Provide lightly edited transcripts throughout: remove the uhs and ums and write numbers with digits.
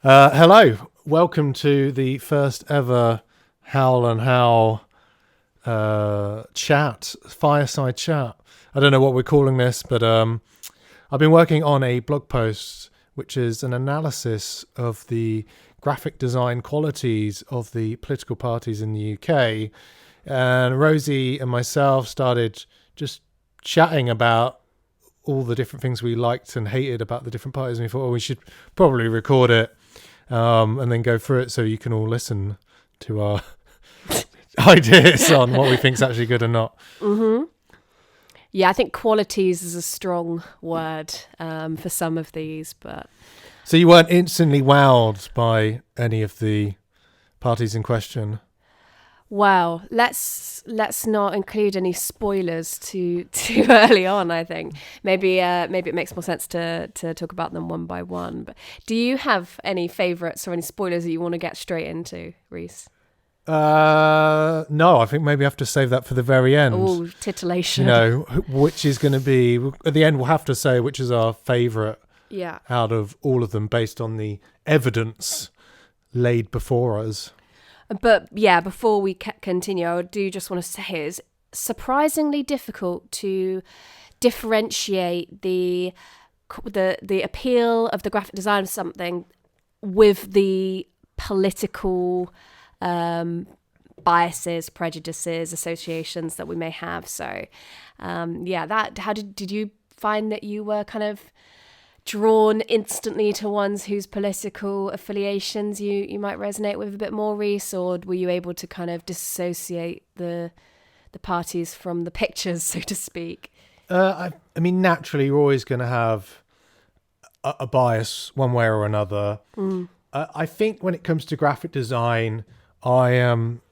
Hello, welcome to the first ever Howell and Howell fireside chat. I don't know what we're calling this, but I've been working on a blog post which is an analysis of the graphic design qualities of the political parties in the UK. And Rosie and myself started just chatting about all the different things we liked and hated about the different parties, and we thought, we should probably record it and then go through it so you can all listen to our ideas on what we think is actually good and not. Mm-hmm. Yeah, I think qualities is a strong word for some of these, but... So you weren't instantly wowed by any of the parties in question? Well, let's not include any spoilers too early on. I think maybe it makes more sense to talk about them one by one. But do you have any favourites or any spoilers that you want to get straight into, Reese? No, I think maybe I have to save that for the very end. Oh, titillation! You know, which is going to be at the end. We'll have to say which is our favourite. Yeah. Out of all of them, based on the evidence laid before us. But yeah, before we continue, I do just want to say it's surprisingly difficult to differentiate the appeal of the graphic design of something with the political biases, prejudices, associations that we may have. So how did you find that you were kind of drawn instantly to ones whose political affiliations you might resonate with a bit more, Reese, or were you able to kind of dissociate the parties from the pictures, so to speak? I mean, naturally, you're always going to have a bias one way or another. I think when it comes to graphic design, I am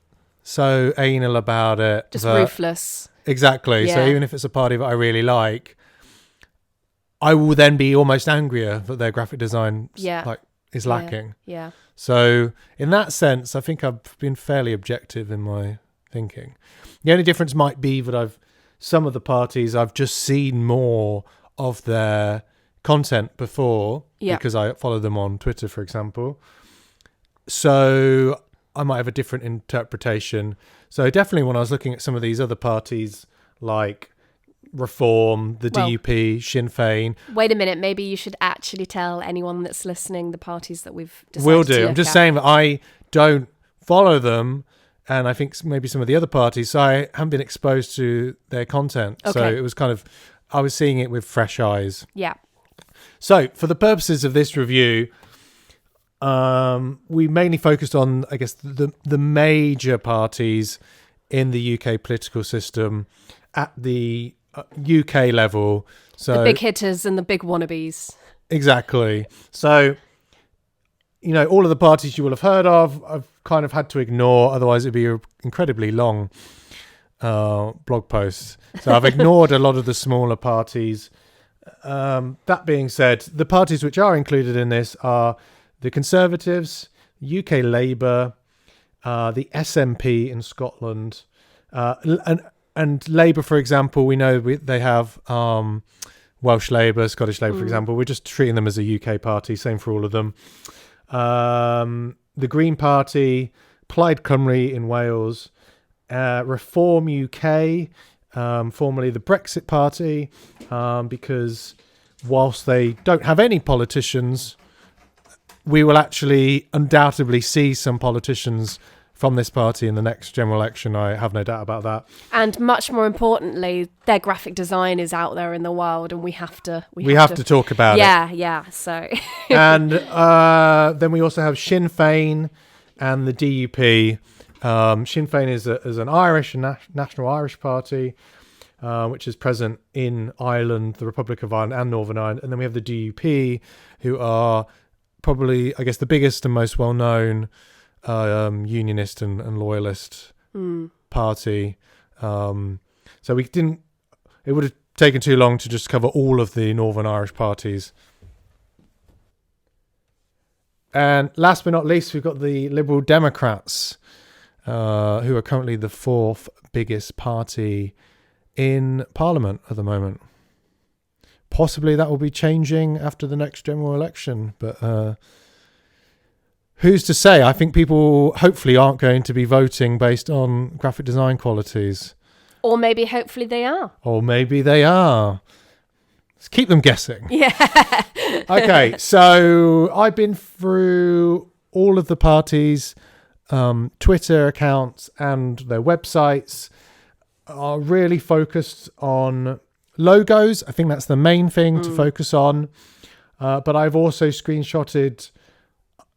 so anal about it. Just ruthless. Exactly. Yeah. So even if it's a party that I really like, I will then be almost angrier that their graphic design is lacking. Yeah. So in that sense, I think I've been fairly objective in my thinking. The only difference might be that some of the parties I've just seen more of their content before because I follow them on Twitter, for example. So I might have a different interpretation. So definitely when I was looking at some of these other parties like Reform, the DUP, Sinn Fein. Wait a minute, maybe you should actually tell anyone that's listening the parties that we've decided Will to do. look I'm just at. saying that I don't follow them, and I think maybe some of the other parties, so I haven't been exposed to their content. Okay. So it was I was seeing it with fresh eyes. Yeah. So for the purposes of this review, we mainly focused on, I guess, the major parties in the UK political system at the UK level. So the big hitters and the big wannabes. Exactly. So, all of the parties you will have heard of, I've kind of had to ignore, otherwise it'd be an incredibly long blog post. So I've ignored a lot of the smaller parties. That being said, the parties which are included in this are the Conservatives, UK Labour, the SNP in Scotland, and Labour, for example, we know they have Welsh Labour, Scottish Labour, for example. We're just treating them as a UK party, same for all of them. The Green Party, Plaid Cymru in Wales, Reform UK, formerly the Brexit Party, because whilst they don't have any politicians, we will actually undoubtedly see some politicians from this party in the next general election. I have no doubt about that. And much more importantly, their graphic design is out there in the world, and we have to talk about it. Yeah. So, and then we also have Sinn Fein and the DUP. Sinn Fein is an Irish national Irish party, which is present in Ireland, the Republic of Ireland, and Northern Ireland. And then we have the DUP, who are probably, I guess, the biggest and most well-known unionist and loyalist party. So it would have taken too long to just cover all of the Northern Irish parties. And last but not least, we've got the Liberal Democrats, who are currently the fourth biggest party in Parliament at the moment. Possibly that will be changing after the next general election, but who's to say? I think people hopefully aren't going to be voting based on graphic design qualities. Or maybe hopefully they are. Or maybe they are. Let's keep them guessing. Yeah. Okay, so I've been through all of the parties' Twitter accounts and their websites are really focused on logos. I think that's the main thing to focus on. But I've also screenshotted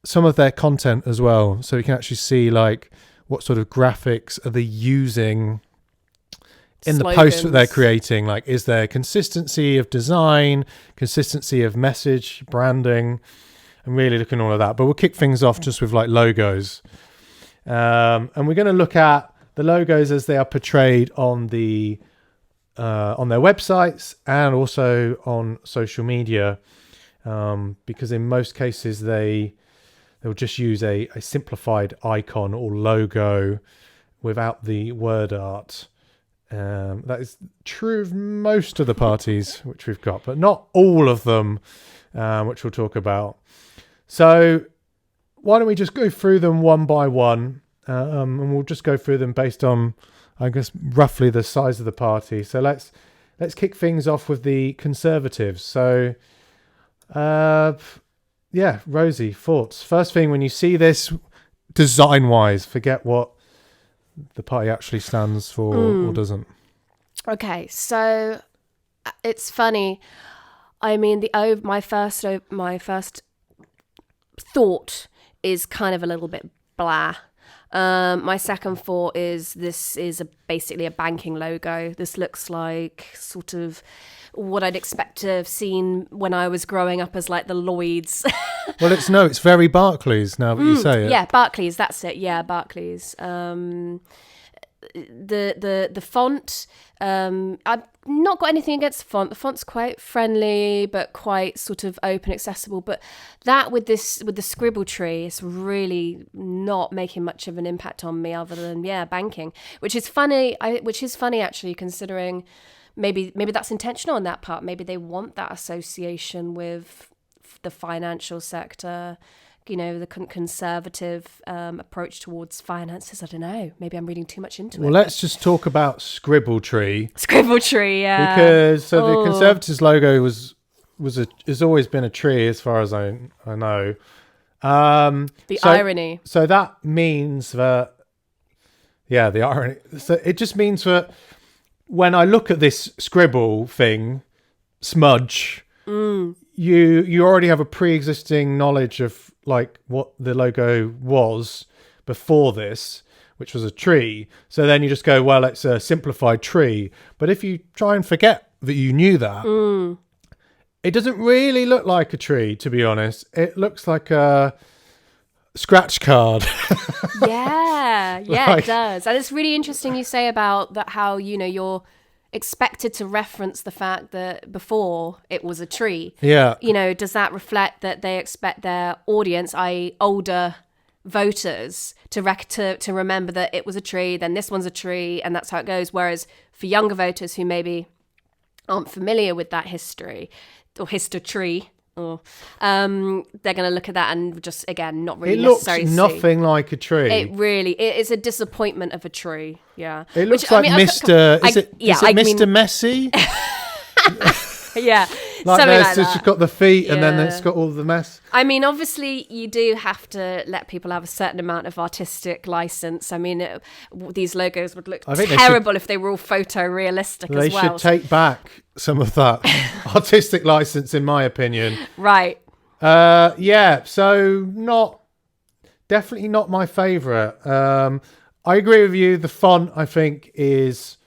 some of their content as well. So you can actually see like what sort of graphics are they using in the post that they're creating. Like, is there consistency of design, consistency of message, branding? I'm really looking at all of that. But we'll kick things off just with like logos. And we're going to look at the logos as they are portrayed on the on their websites and also on social media, because in most cases they'll just use a simplified icon or logo without the word art. That is true of most of the parties which we've got, but not all of them, which we'll talk about. So why don't we just go through them one by one, and we'll just go through them based on, I guess, roughly the size of the party. So let's kick things off with the Conservatives. So, yeah, Rosie, thoughts. First thing, when you see this, design-wise, forget what the party actually stands for or doesn't. Okay, so it's funny. I mean, my first thought is kind of a little bit blah. My second thought is this is basically a banking logo. This looks like sort of what I'd expect to have seen when I was growing up as like the Lloyds. Well, it's very Barclays now that you say it. Yeah, Barclays, that's it. Yeah, Barclays. The font, I've not got anything against the font. The font's quite friendly but quite sort of open, accessible. But that with the scribble tree, it's really not making much of an impact on me other than banking, which is funny. Which is funny actually, considering maybe that's intentional on that part. Maybe they want that association with the financial sector. You know, the conservative approach towards finances. I don't know. Maybe I'm reading too much into it. Well, let's just talk about Scribble Tree. Scribble Tree, yeah. Because the Conservatives logo has always been a tree, as far as I know. The irony. So that means that, the irony. So it just means that when I look at this scribble thing, smudge, you already have a pre-existing knowledge of like what the logo was before this, which was a tree. So then you just go, well, it's a simplified tree. But if you try and forget that you knew that, it doesn't really look like a tree, to be honest. It looks like a scratch card. Yeah, Like, it does. And it's really interesting you say about that, how, you know, you're expected to reference the fact that before it was a tree. Yeah. You know, does that reflect that they expect their audience, i.e. older voters, to remember that it was a tree, then this one's a tree, and that's how it goes? Whereas for younger voters who maybe aren't familiar with that history or history, or they're going to look at that and just, again, not really necessarily see. It looks nothing like a tree. It is a disappointment of a tree. Yeah. It looks like Mr. Is it Mr. Messi? Yeah. Like something like it's that. got the feet and then it's got all the mess. I mean, obviously, you do have to let people have a certain amount of artistic license. I mean, these logos would look terrible if they were all photorealistic as well. They should take back some of that artistic license, in my opinion. Right. So definitely not my favourite. I agree with you. The font, I think, is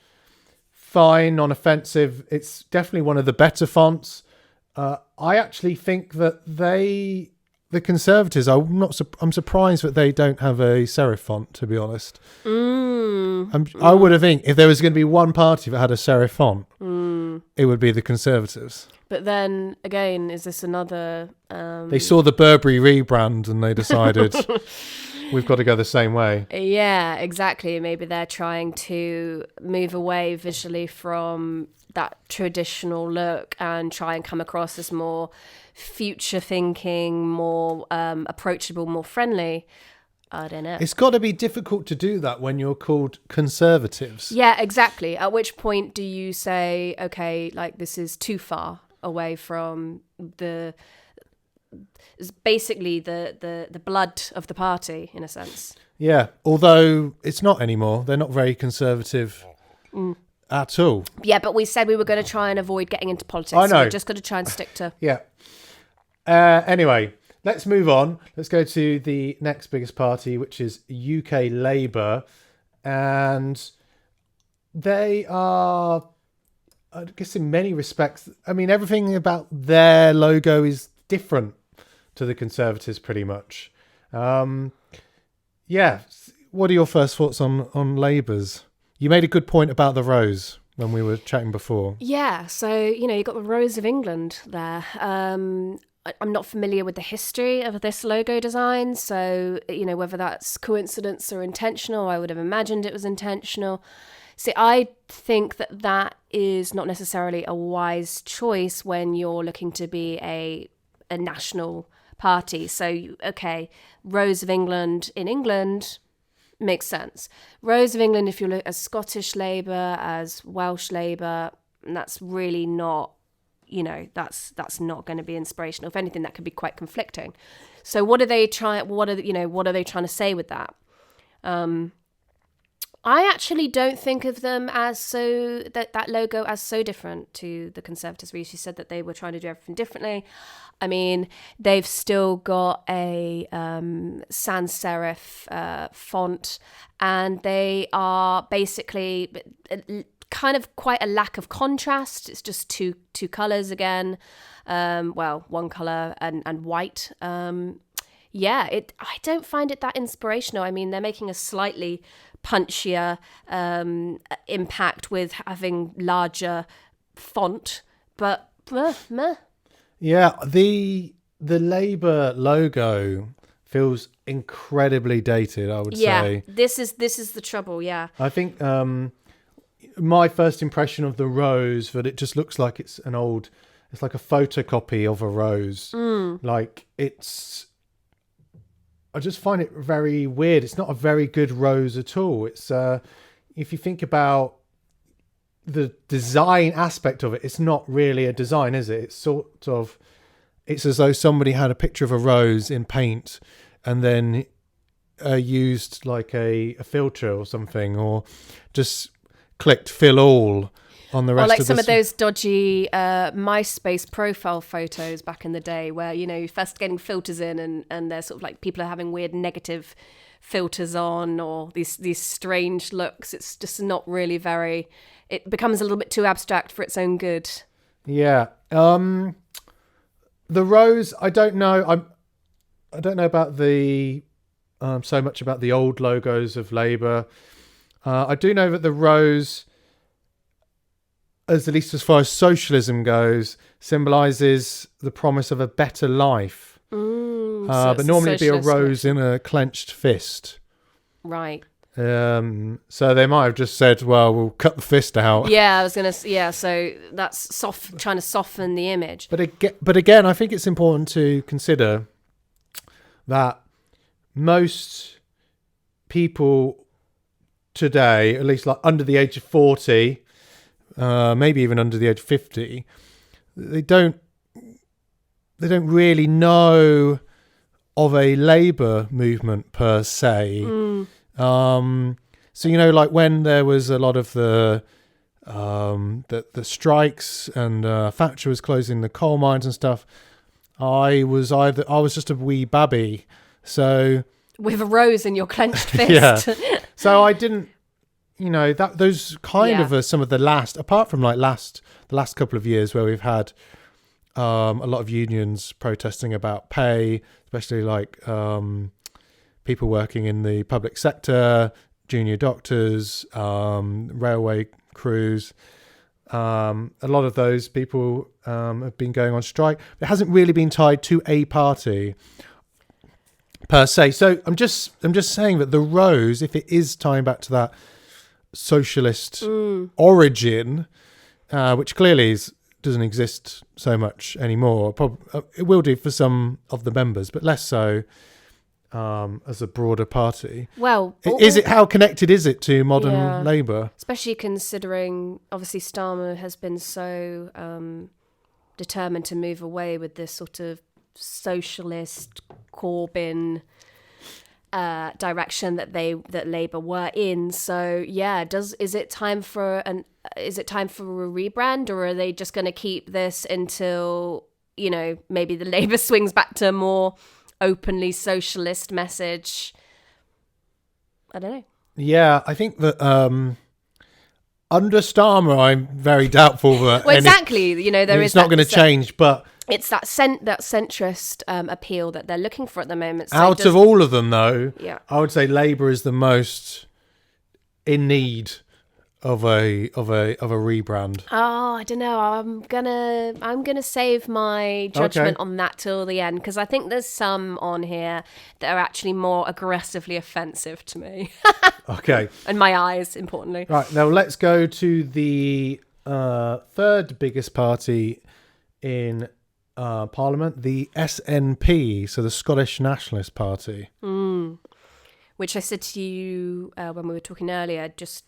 fine, non-offensive. It's definitely one of the better fonts. I actually think that the Conservatives, I'm surprised that they don't have a serif font, to be honest. I would have think if there was going to be one party that had a serif font, it would be the Conservatives. But then again, is this another? They saw the Burberry rebrand and they decided we've got to go the same way. Yeah, exactly. Maybe they're trying to move away visually from that traditional look and try and come across as more future thinking, more approachable, more friendly. I don't know. It's got to be difficult to do that when you're called conservatives. Yeah, exactly. At which point do you say, okay, like this is too far away from basically the blood of the party, in a sense. Yeah, although it's not anymore. They're not very conservative at all. Yeah, but we said we were going to try and avoid getting into politics. I know. So we're just going to try and stick to... Yeah. Anyway, let's move on. Let's go to the next biggest party, which is UK Labour. And they are, I guess in many respects, I mean, everything about their logo is different to the Conservatives pretty much. Yeah. What are your first thoughts on Labour's? You made a good point about the rose when we were chatting before. Yeah, so, you've got the Rose of England there. I'm not familiar with the history of this logo design, so, whether that's coincidence or intentional, I would have imagined it was intentional. See, I think that is not necessarily a wise choice when you're looking to be a national party. So, okay, Rose of England in England makes sense. Rose of England, if you look as Scottish Labour, as Welsh Labour, that's really not, that's not going to be inspirational. If anything, that could be quite conflicting. So what are they trying to say with that? I actually don't think of them as that logo as so different to the Conservatives. We usually said that they were trying to do everything differently. I mean, they've still got a sans serif font, and they are basically kind of quite a lack of contrast. It's just two colours again. One colour and white. I don't find it that inspirational. I mean, they're making a slightly punchier impact with having larger font, but meh. Yeah, the Labour logo feels incredibly dated, I would say. Yeah, this is the trouble, yeah. I think my first impression of the rose, that it just looks like it's like a photocopy of a rose. Like I just find it very weird. It's not a very good rose at all. It's if you think about the design aspect of it, it's not really a design, is it? It's as though somebody had a picture of a rose in paint and then used like a filter or something, or just clicked fill all on the rest or like of some of those dodgy MySpace profile photos back in the day where, you're first getting filters in and they're sort of like people are having weird negative filters on, or these strange looks. It's just not really it becomes a little bit too abstract for its own good. Yeah. The rose, I don't know. I don't know about the so much about the old logos of Labour. I do know that the rose, at least as far as socialism goes, symbolises the promise of a better life. But normally it'd be a rose in a clenched fist. Right. So they might have just said, well, we'll cut the fist out. Yeah, I was going to... Yeah, so that's trying to soften the image. But again, I think it's important to consider that most people today, at least like under the age of 40, maybe even under the age of 50, they don't really know of a labour movement per se. So like when there was a lot of the strikes and factory was closing the coal mines and stuff, I was just a wee babby, so with a rose in your clenched fist. Yeah. So I didn't, those kind of are some of the last, apart from the last couple of years where we've had a lot of unions protesting about pay, especially like people working in the public sector, junior doctors, railway crews. A lot of those people have been going on strike. It hasn't really been tied to a party per se. So I'm just saying that the rose, if it is tying back to that socialist origin, which clearly doesn't exist so much anymore. It will do for some of the members, but less so as a broader party. Well, How connected is it to modern Labour? Especially considering, obviously, Starmer has been so determined to move away with this sort of socialist Corbyn direction that Labour were in. So is it time for a rebrand, or are they just going to keep this until maybe the Labour swings back to a more openly socialist message? I don't know. Yeah, I think that under Starmer, I'm very doubtful that it's not going to change, but it's that centrist appeal that they're looking for at the moment. So out of all of them, though, yeah, I would say Labour is the most in need of a rebrand. Oh, I don't know. I'm gonna save my judgment on that till the end, because I think there's some on here that are actually more aggressively offensive to me. Okay. And my eyes, importantly. Right, now let's go to the third biggest party in Parliament, the SNP, so the Scottish Nationalist Party. Which I said to you when we were talking earlier, just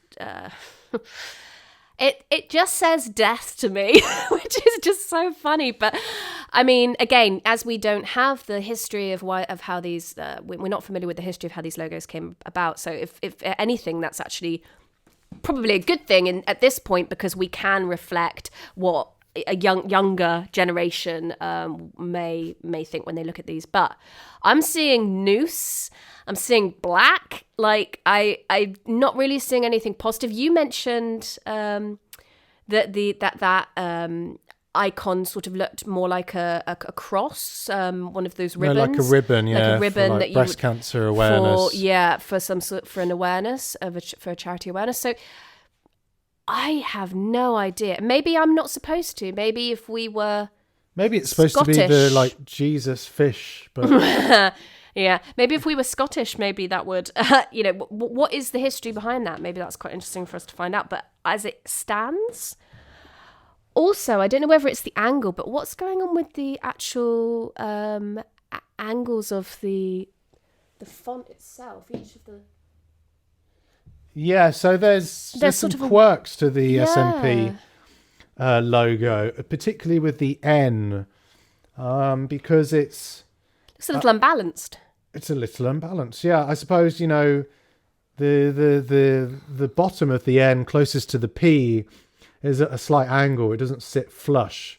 it just says death to me, which is just so funny. But I mean, again, as we don't have the history of how these, we're not familiar with the history of how these logos came about. So if anything, that's actually probably a good thing at this point, because we can reflect what a younger generation may think when they look at these. But I'm seeing noose, I'm seeing black. Like I'm not really seeing anything positive. You mentioned that icon sort of looked more like a cross, one of those ribbons, like a ribbon, like a ribbon for, like, that you breast cancer awareness, for an awareness for a charity awareness. So I have no idea. Maybe I'm not supposed to. Maybe if we were, maybe it's supposed Scottish to be the like Jesus fish, but yeah, maybe if we were Scottish, maybe that would, what is the history behind that? Maybe that's quite interesting for us to find out. But as it stands, also, I don't know whether it's the angle, but what's going on with the actual angles of the font itself? Each of the so there's some quirks to the SNP logo, particularly with the N, because it's a little unbalanced. It's a little unbalanced, yeah. I suppose the bottom of the N closest to the P is at a slight angle. It doesn't sit flush,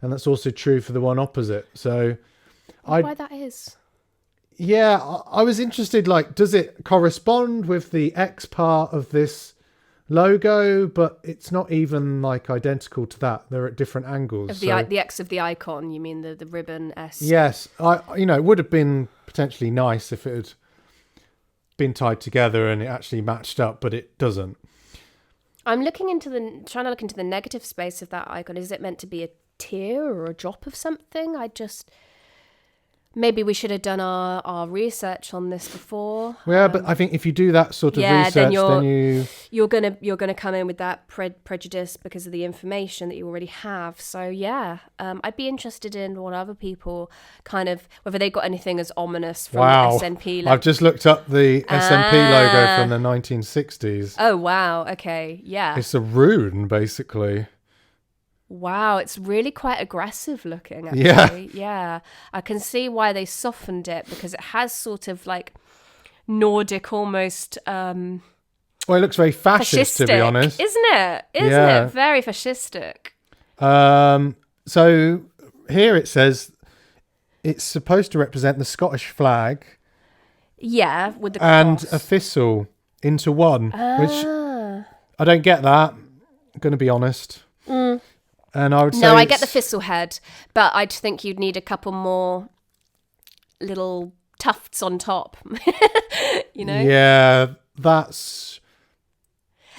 and that's also true for the one opposite. So, why that is? Yeah, I was interested. Like, does it correspond with the X part of this logo? But it's not even like identical to that. They're at different angles. Of the X of the icon, you mean the ribbon S? Yes, it would have been potentially nice if it had been tied together and it actually matched up, but it doesn't. I'm trying to look into the negative space of that icon. Is it meant to be a tear or a drop of something? Maybe we should have done our research on this before. Yeah, but I think if you do that sort of research, then you're gonna come in with that prejudice because of the information that you already have. So yeah, I'd be interested in what other people whether they got anything as ominous from the SNP. I've just looked up the SNP logo from the 1960s. Oh wow, okay, yeah. It's a rune, basically. Wow, it's really quite aggressive looking, actually. Yeah. I can see why they softened it, because it has sort of like Nordic almost... well, it looks very fascist, to be honest. Isn't it? Isn't it? Very fascistic. So here it says it's supposed to represent the Scottish flag. Yeah, with the cross. And a thistle into one, which I don't get that, I'm going to be honest. And I would say no, I get the thistle head, but I'd think you'd need a couple more little tufts on top. Yeah, that's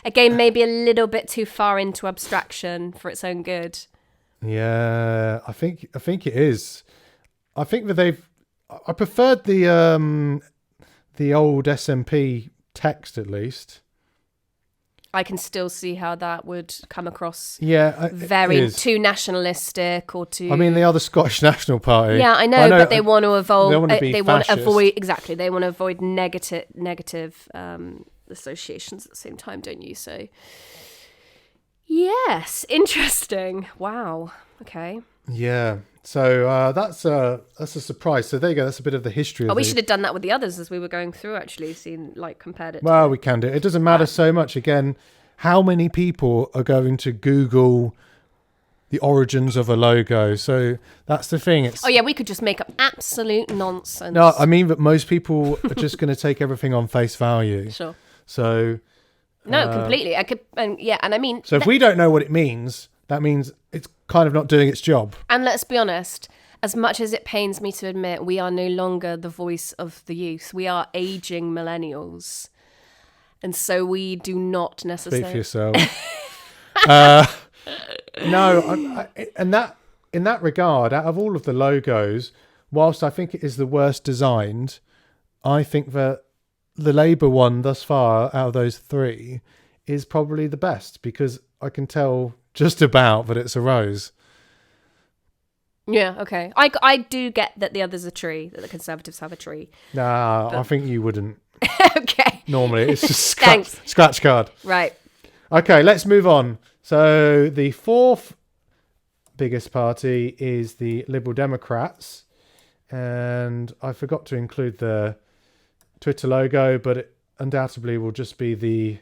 again maybe a little bit too far into abstraction for its own good. Yeah, I think it is. I think that I preferred the old SNP text, at least. I can still see how that would come across Yeah, very too nationalistic or too. I mean, they are the Scottish National Party. Yeah, I know, but they want to evolve. They want to be they want to fascist. avoid exactly. They want to avoid negative associations at the same time, don't you? So, yes, interesting. Wow. Okay. Yeah. So that's a surprise. So there you go. That's a bit of the history. We should have done that with the others as we were going through. Actually, compared it. Well, we can do. It doesn't matter so much. Again, how many people are going to Google the origins of a logo? So that's the thing. We could just make up absolute nonsense. No, I mean that most people are just going to take everything on face value. Sure. So. No, completely. I could, and I mean. So if we don't know what it means, that means it's kind of not doing its job. And let's be honest, as much as it pains me to admit, we are no longer the voice of the youth. We are aging millennials. And so we do not necessarily... Speak for yourself. No, and that in that regard, out of all of the logos, whilst I think it is the worst designed, I think that the Labour one thus far, out of those three, is probably the best, because I can tell just about that it's a rose. Yeah, okay. I do get that the other's a tree, that the Conservatives have a tree. Nah, I think you wouldn't. Okay. Normally, it's just Thanks. scratch card. Right. Okay, let's move on. So the fourth biggest party is the Liberal Democrats. And I forgot to include the Twitter logo, but it undoubtedly will just be the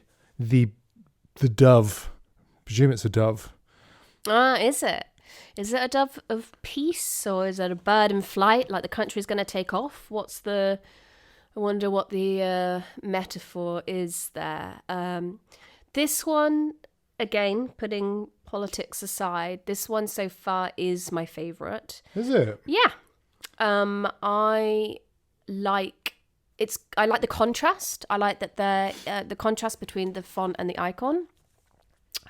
dove. I presume it's a dove. Is it? Is it a dove of peace, or is it a bird in flight, like the country's going to take off? I wonder what the metaphor is there. This one, again, putting politics aside, this one so far is my favourite. Is it? Yeah. I like the contrast. I like that the contrast between the font and the icon.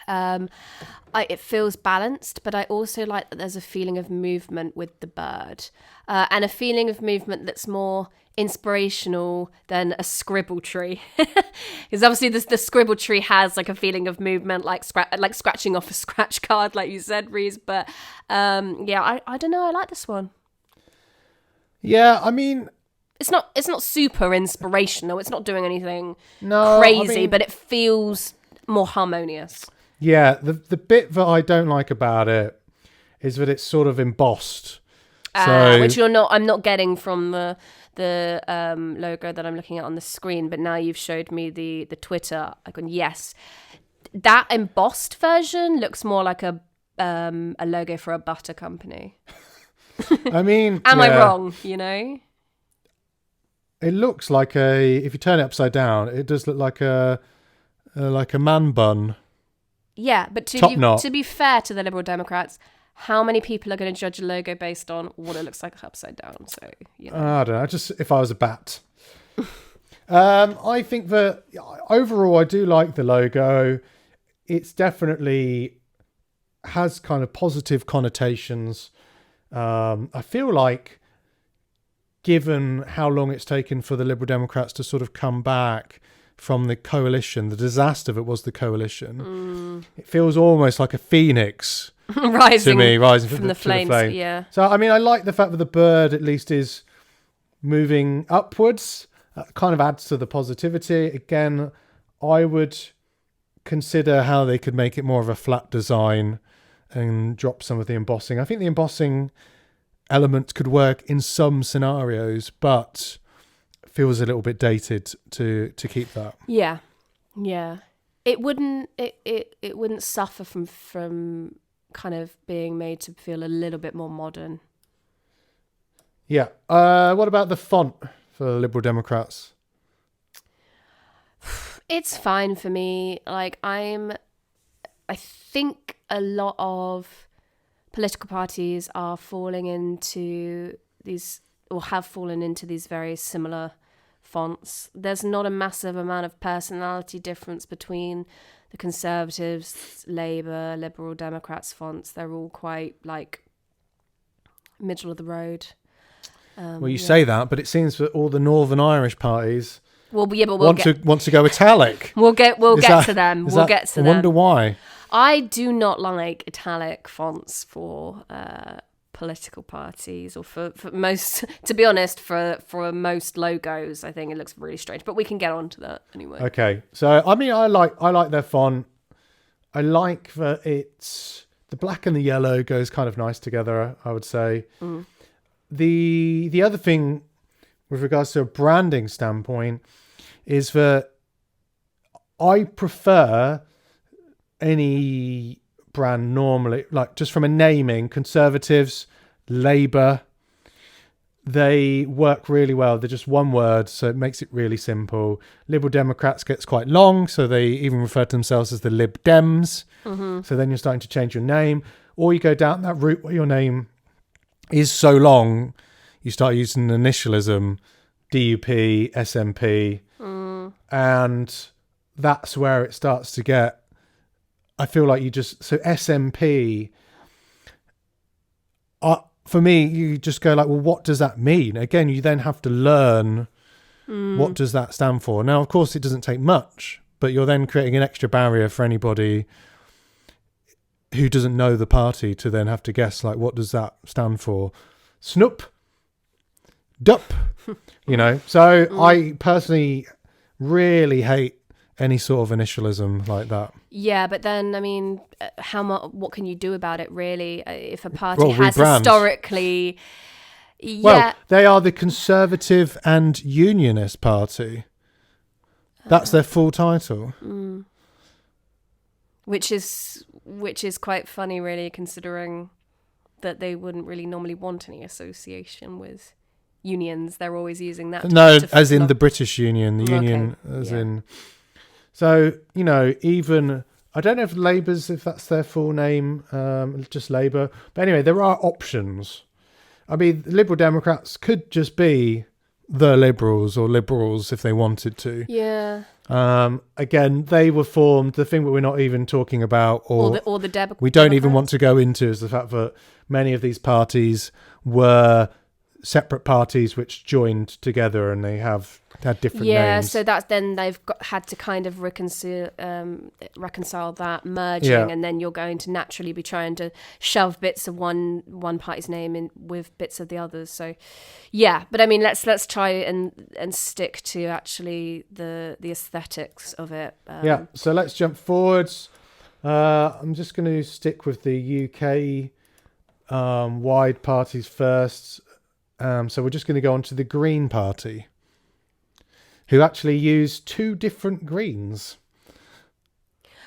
It feels balanced, but I also like that there's a feeling of movement with the bird, and a feeling of movement that's more inspirational than a scribble tree. Because obviously the scribble tree has like a feeling of movement, like scratching off a scratch card, like you said, Reese. But I don't know. I like this one. Yeah, I mean, it's not super inspirational. It's not doing anything crazy, but it feels more harmonious. Yeah, the bit that I don't like about it is that it's sort of embossed. Which I'm not getting from the logo that I'm looking at on the screen, but now you've showed me the Twitter icon. Yes, that embossed version looks more like a logo for a butter company. I mean, am I wrong? You know, it looks like if you turn it upside down, it does look like a man bun. Yeah, but to be fair to the Liberal Democrats, how many people are going to judge a logo based on what it looks like upside down? So, you know. I don't know. Just if I was a bat. I think that overall I do like the logo. It's definitely has kind of positive connotations. I feel like, given how long it's taken for the Liberal Democrats to sort of come back from the coalition, the disaster that was the coalition, it feels almost like a phoenix rising from the flames. Yeah. So, I mean, I like the fact that the bird at least is moving upwards. That kind of adds to the positivity. Again, I would consider how they could make it more of a flat design and drop some of the embossing. I think the embossing element could work in some scenarios, but feels a little bit dated to keep that. Yeah. It wouldn't suffer from kind of being made to feel a little bit more modern. Yeah. What about the font for the Liberal Democrats? It's fine for me. Like I think a lot of political parties are falling into these, or have fallen into these very similar fonts. There's not a massive amount of personality difference between the Conservatives, Labour, Liberal Democrats fonts. They're all quite like middle of the road. Well, you say that, but it seems that all the Northern Irish parties Well, yeah, but want to go italic. We'll get to them. We'll get to them. I wonder why. I do not like italic fonts for political parties, or for most, to be honest, for most logos. I think it looks really strange, but we can get on to that anyway. Okay, so I mean, I like their font. I like that it's the black and the yellow goes kind of nice together, I would say. The other thing with regards to a branding standpoint is that I prefer any brand normally, like just from a naming, Conservatives, Labour, they work really well. They're just one word, so it makes it really simple. Liberal Democrats gets quite long, so they even refer to themselves as the Lib Dems. So then you're starting to change your name, or you go down that route where your name is so long, you start using initialism, DUP, SNP, and that's where it starts to get, I feel like so SNP, for me, you just go like, well, what does that mean? Again, you then have to learn what does that stand for. Now, of course, it doesn't take much, but you're then creating an extra barrier for anybody who doesn't know the party to then have to guess, like, what does that stand for? Snoop? Dup? So I personally really hate any sort of initialism like that. Yeah, but then, I mean, what can you do about it, really? If a party has rebrand. Historically... Yeah. Well, they are the Conservative and Unionist Party. That's their full title. Which is quite funny, really, considering that they wouldn't really normally want any association with unions. They're always using that. No, as in the British Union. The union as in... So, even... I don't know if that's their full name, just Labour. But anyway, there are options. I mean, Liberal Democrats could just be the Liberals or Liberals if they wanted to. Yeah. Again, they were formed. The thing that we're not even talking about, or the we don't even want to go into, is the fact that many of these parties were separate parties which joined together, and they had different names. Yeah, so that's then had to kind of reconcile that merging, and then you're going to naturally be trying to shove bits of one party's name in with bits of the others. So, yeah, but I mean, let's try and stick to actually the aesthetics of it. So let's jump forwards. I'm just going to stick with the UK wide parties first. So we're just going to go on to the Green Party, who actually use two different greens.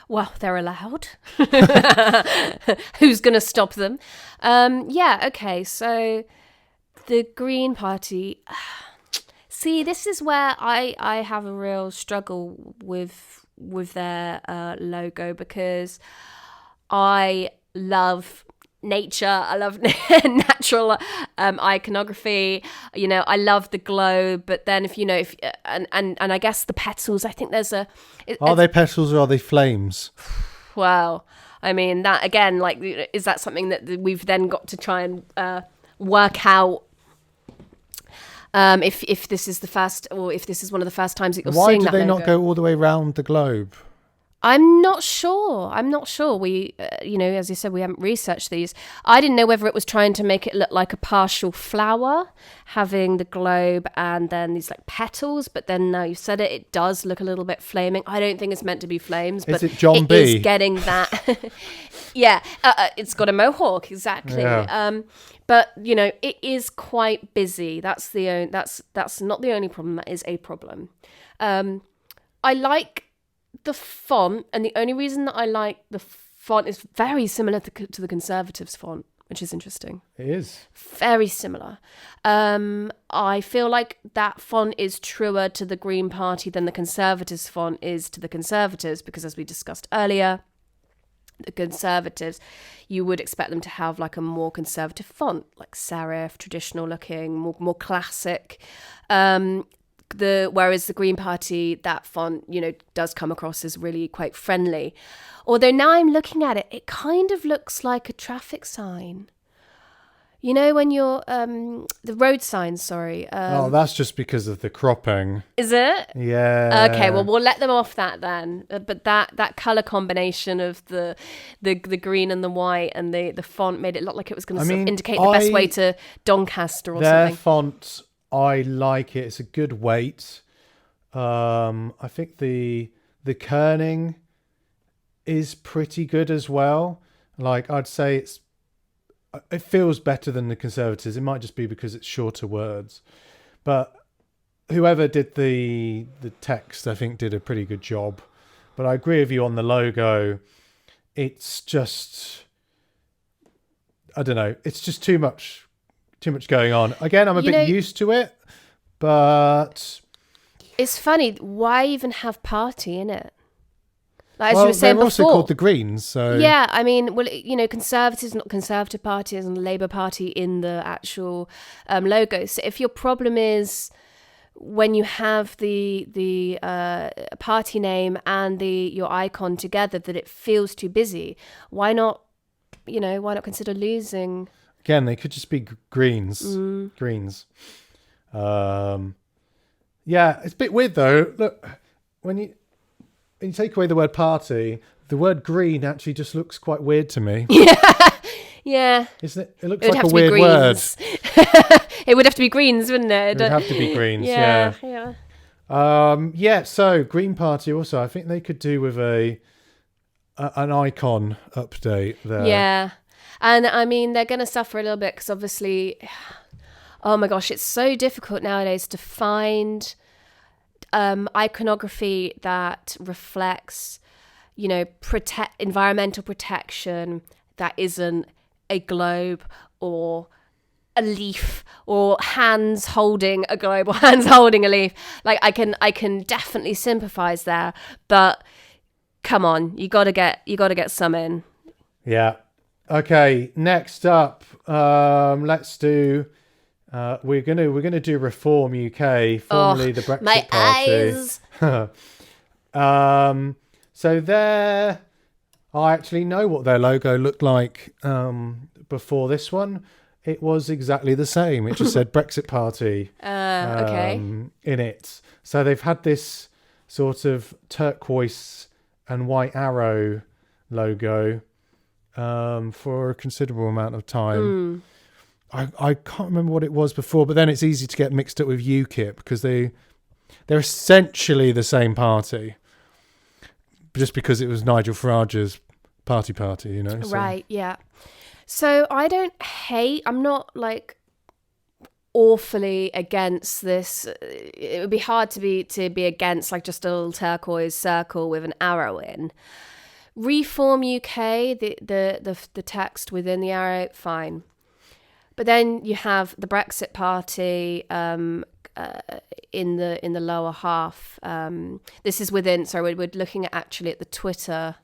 Well, they're allowed. Who's going to stop them? Okay, so the Green Party... See, this is where I have a real struggle with their logo, because I love... nature, I love natural iconography, I love the globe, but then if I guess the petals, I think there's are they petals or are they flames? Well, I mean, that again, like, is that something that we've then got to try and work out, if this is the first, or if this is one of the first times that you're seeing that logo? Why do they not go all the way around the globe? I'm not sure. We, as you said, we haven't researched these. I didn't know whether it was trying to make it look like a partial flower, having the globe and then these like petals. But then now you said it does look a little bit flaming. I don't think it's meant to be flames, but is it John B? Is getting that. Yeah, it's got a mohawk, exactly. Yeah. But it is quite busy. That's not the only problem. That is a problem. I like the font, and the only reason that I like the font is very similar to the Conservatives font, which is interesting. It is very similar. I feel like that font is truer to the Green Party than the Conservatives font is to the Conservatives, because as we discussed earlier, the Conservatives, you would expect them to have like a more conservative font, like serif, traditional looking, more classic. Whereas the Green Party, that font, does come across as really quite friendly. Although now I'm looking at it, it kind of looks like a traffic sign. You know when you're the road signs, sorry. Oh, that's just because of the cropping. Is it? Yeah. Okay, well we'll let them off that then. But that color combination of the green and the white and the font made it look like it was going to indicate the best way to Doncaster or their something. font, I like it. It's a good weight. I think the kerning is pretty good as well. Like I'd say it feels better than the Conservatives. It might just be because it's shorter words, but whoever did the text, I think, did a pretty good job. But I agree with you on the logo. It's just, I don't know. It's just too much going on. Again, I'm a bit used to it, but it's funny. Why even have party in it? Like, as well, you were saying they're before, also called the Greens, so yeah. I mean, well, Conservatives, not Conservative Party, and Labour Party in the actual logo. So if your problem is when you have the party name and your icon together, that it feels too busy, why not consider losing? Again, they could just be Greens. Greens. Yeah, it's a bit weird though. Look, when you take away the word party, the word green actually just looks quite weird to me. Yeah. Isn't it? It looks like a weird word. It would have to be Greens, wouldn't it? It would have to be Greens, yeah. So Green Party also, I think they could do with an icon update there. Yeah. And I mean, they're going to suffer a little bit because obviously, oh my gosh, it's so difficult nowadays to find iconography that reflects, environmental protection that isn't a globe or a leaf or hands holding a globe or hands holding a leaf. Like I can definitely sympathize there, but come on, you gotta get some in. Yeah. Okay. Next up, let's do. We're gonna do Reform UK, formerly the Brexit my Party. Eyes. So there, I actually know what their logo looked like before this one. It was exactly the same. It just said Brexit Party Okay. in it. So they've had this sort of turquoise and white arrow logo for a considerable amount of time. I can't remember what it was before, but then it's easy to get mixed up with UKIP because they're essentially the same party, just because it was Nigel Farage's party, So. Right, yeah. So I'm not like awfully against this. It would be hard to be against like just a little turquoise circle with an arrow in. Reform UK, the text within the arrow, fine. But then you have the Brexit Party in the lower half. This is within. Sorry, we're looking at the Twitter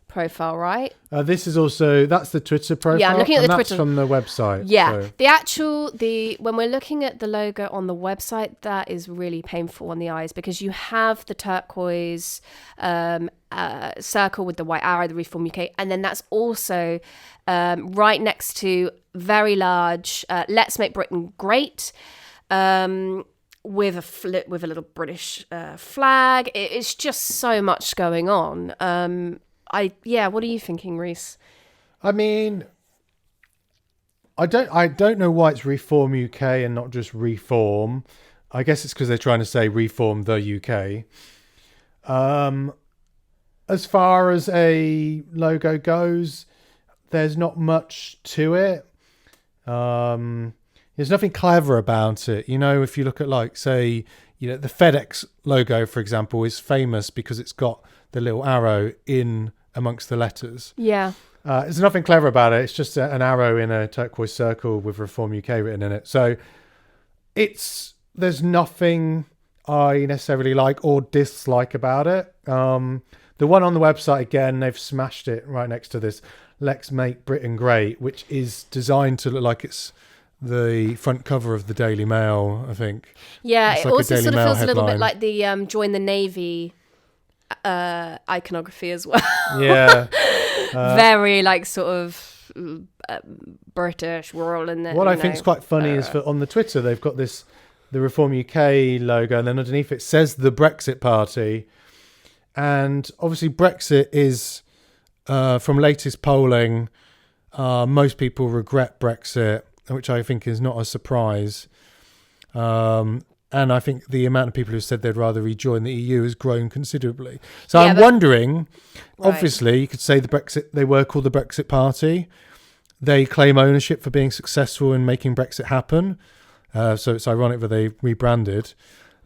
profile, right? This is also that's the Twitter profile. Yeah, I'm looking at the Twitter that's from the website. Yeah, so. When we're looking at the logo on the website, that is really painful on the eyes because you have the turquoise circle with the white arrow, the Reform UK, and then that's also right next to very large "Let's Make Britain Great" with a little British flag. It's just so much going on. What are you thinking, Reese? I mean, I don't know why it's Reform UK and not just Reform. I guess it's because they're trying to say Reform the UK. As far as a logo goes, there's not much to it. There's nothing clever about it. If you look at the FedEx logo, for example, is famous because it's got the little arrow in amongst the letters. Yeah. There's nothing clever about it. It's just an arrow in a turquoise circle with Reform UK written in it. So there's nothing I necessarily like or dislike about it. The one on the website, again, they've smashed it right next to this "Let's Make Britain Great," which is designed to look like it's the front cover of the Daily Mail, I think. Yeah, it's it like also sort of Mail feels headline. a little bit like the Join the Navy iconography as well. Yeah. Very like sort of British, we're all in there. What I think is quite funny is on the Twitter, they've got the Reform UK logo, and then underneath it says the Brexit Party. And obviously Brexit is, from latest polling, most people regret Brexit, which I think is not a surprise. And I think the amount of people who said they'd rather rejoin the EU has grown considerably. So I'm wondering, obviously, you could say they were called the Brexit Party. They claim ownership for being successful in making Brexit happen. So it's ironic that they rebranded.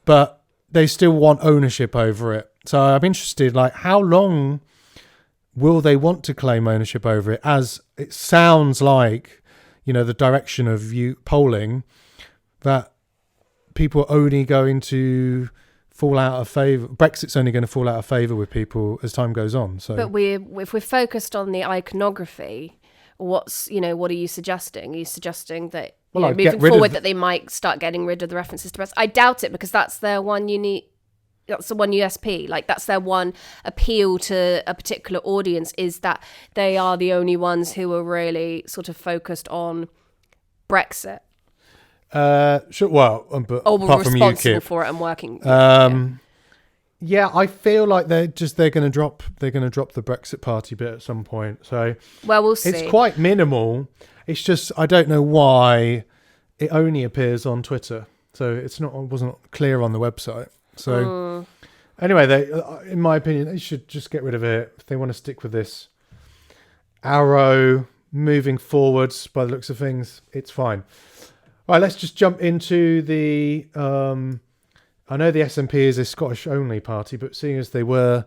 But they still want ownership over it. So I'm interested, like, how long will they want to claim ownership over it? As it sounds like, the direction of polling, that people are only going to fall out of favour. Brexit's only going to fall out of favour with people as time goes on. So, but if we're focused on the iconography, what are you suggesting? Are you suggesting that moving forward that they might start getting rid of the references to Brexit? I doubt it, because that's their one unique. That's the one USP. Like, that's their one appeal to a particular audience, is that they are the only ones who are really sort of focused on Brexit. Sure. Well, but apart from responsible UKIP, for it and working. Yeah, I feel like they're going to drop the Brexit Party bit at some point. So, well, we'll see. It's quite minimal. It's just I don't know why it only appears on Twitter, so it wasn't clear on the website. So anyway, in my opinion, they should just get rid of it if they want to stick with this arrow moving forwards. By the looks of things, it's fine. All right, let's just jump into the. I know the SNP is a Scottish-only party, but seeing as they were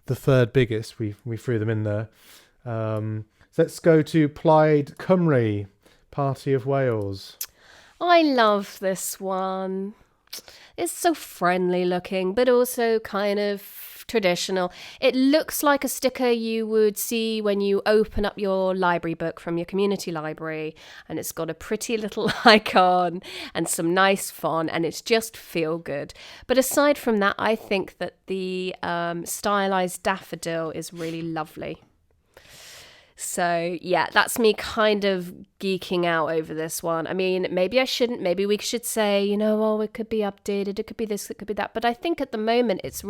the third biggest, we threw them in there. Let's go to Plaid Cymru, Party of Wales. I love this one. It's so friendly looking, but also kind of traditional. It looks like a sticker you would see when you open up your library book from your community library, and it's got a pretty little icon and some nice font, and it's just feel good. But aside from that, I think that the stylized daffodil is really lovely. So yeah, that's me kind of geeking out over this one. I mean, maybe I shouldn't. Maybe we should say, it could be updated. It could be this. It could be that. But I think at the moment, it's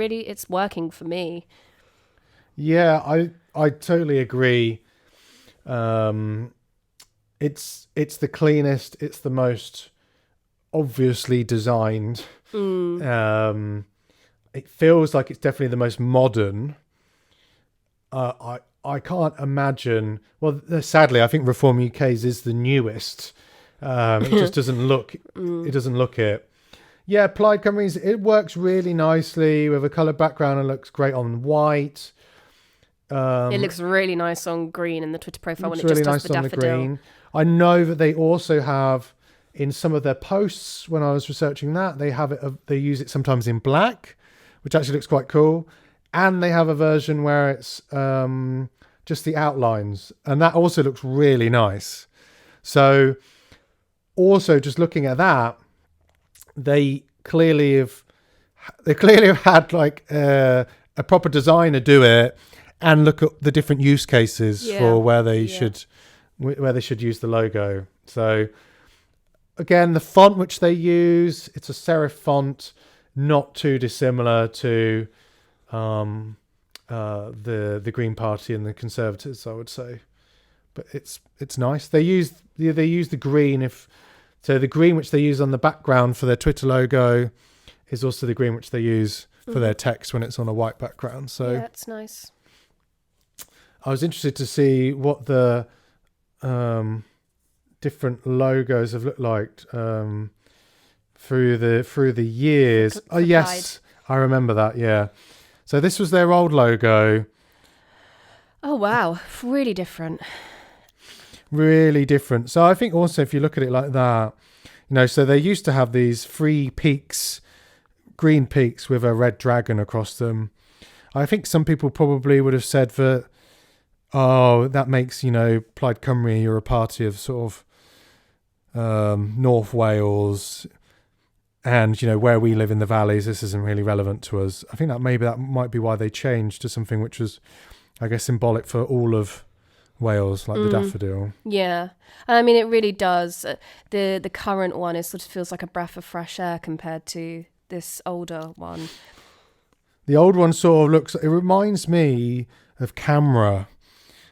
working for me. Yeah, I totally agree. It's the cleanest. It's the most obviously designed. It feels like it's definitely the most modern. I can't imagine. Well, sadly, I think Reform UK's is the newest. It just doesn't look. It doesn't look it. Yeah, Plaid Cymru's. It works really nicely with a coloured background and looks great on white. It looks really nice on green in the Twitter profile when it really just does nice the on daffodil. the green. I know that they also have in some of their posts. When I was researching that, they have it. They use it sometimes in black, which actually looks quite cool. And they have a version where it's just the outlines. And that also looks really nice. So also just looking at that, they clearly have had like a proper designer do it and look at the different use cases for where they should use the logo. So again, the font which they use, it's a serif font, not too dissimilar to the Green Party and the Conservatives, I would say, but it's nice. They use the green. So the green which they use on the background for their Twitter logo is also the green which they use for their text when it's on a white background. So yeah, it's nice. I was interested to see what the different logos have looked like through the years. Oh yes, I remember that. Yeah. So this was their old logo. Oh, wow. Really different. Really different. So I think also if you look at it like that, so they used to have these 3 peaks, green peaks with a red dragon across them. I think some people probably would have said that, that makes, Plaid Cymru, you're a party of sort of North Wales. And, where we live in the valleys, this isn't really relevant to us. I think that might be why they changed to something which was, I guess, symbolic for all of Wales, like the daffodil. Yeah. I mean, it really does. The current one is sort of feels like a breath of fresh air compared to this older one. The old one sort of it reminds me of Camera.